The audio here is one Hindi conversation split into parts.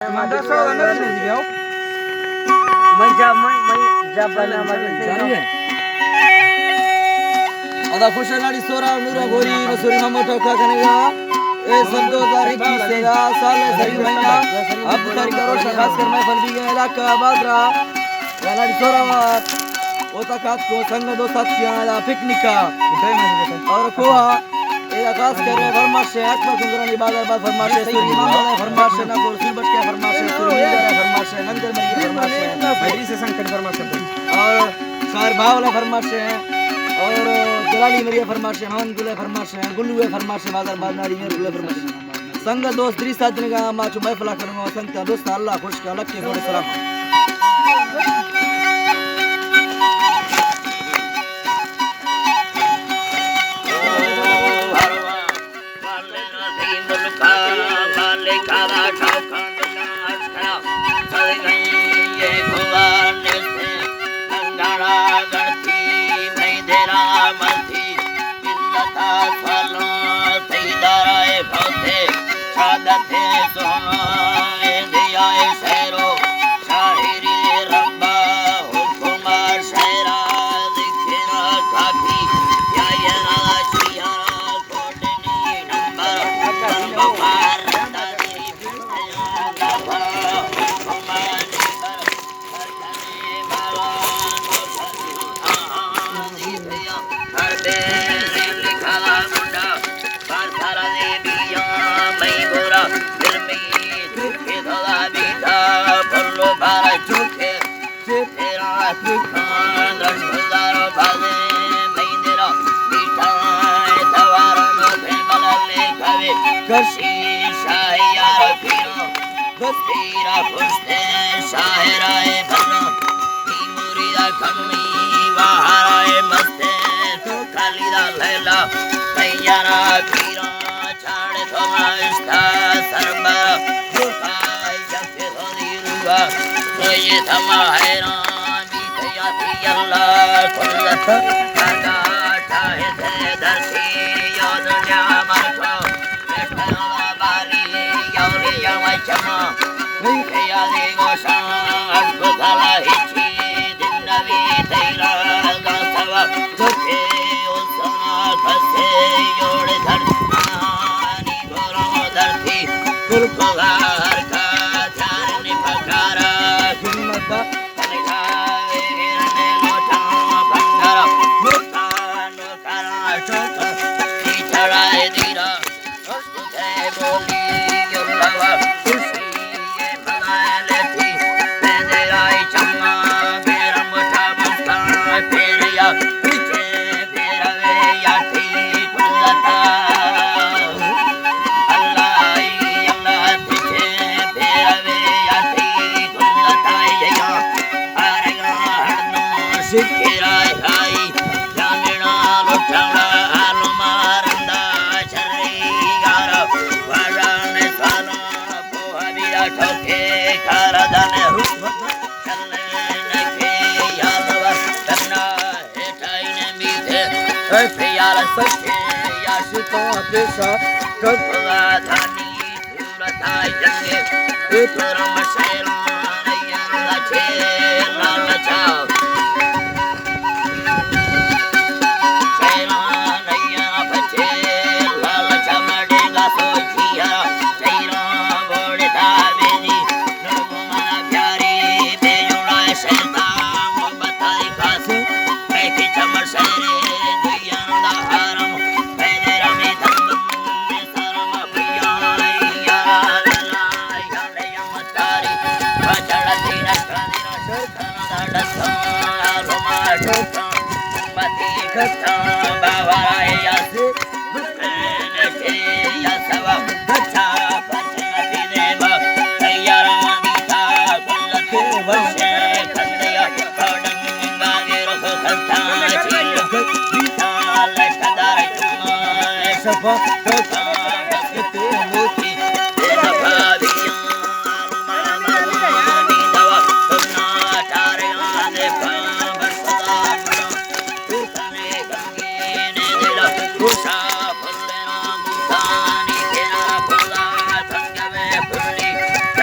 Manda só na viu? Mãe já bana mas ada खुशनाड़ी सोरा नूरा गोरी नसुरी मम्मा टोका कनेगा ए सन 2021 से साल सही महीना अब तारीख करो खास कर मैं फल भी गया इलाका बादरा वालाड़ी सोरा वो तक को संग दो साथियां पिकनिक का और कोहा ये खास कर फरमाश है अकबर कुंगरानी बाजार बात फरमाश है सूरी मामा फरमाश है ना को सुलबट के फरमाश है सूरी मेरा फरमाश है नंदर मरी फरमाश है मेरी से संकट फरमाश है और शायर भावला फरमाश है और जलाली मरिया फरमाश है हवन गुले फरमाश है गुल्लुए फरमाश है बाजार बादनारी में गुले फरमाश है संग दोस्त 30 दिन का माचो महफिल करूंगा संग दोस्त अल्लाह खुश का लक के थोड़े सलाम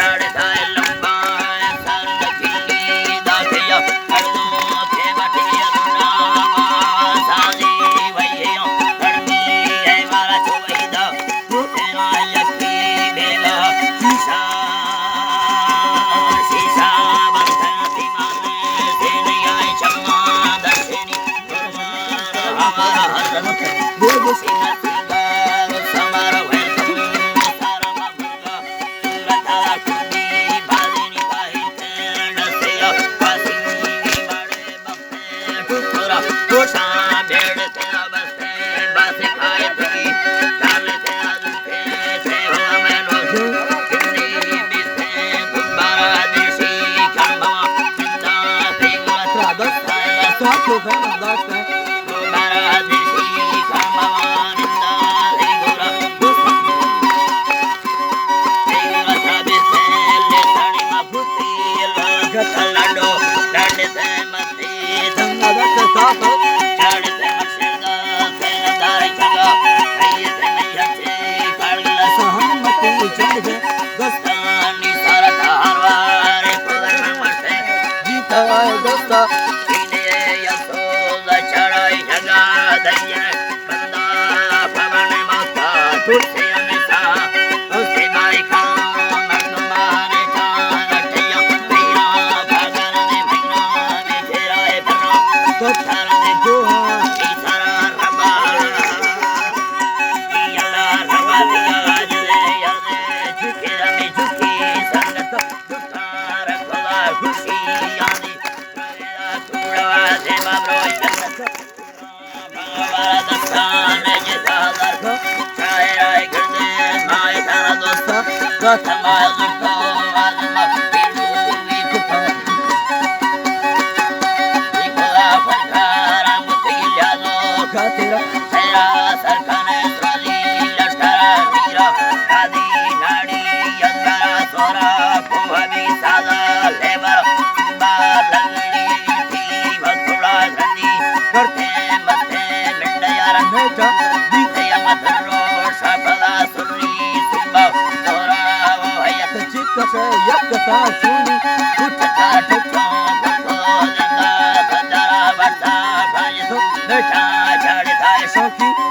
Chade Saki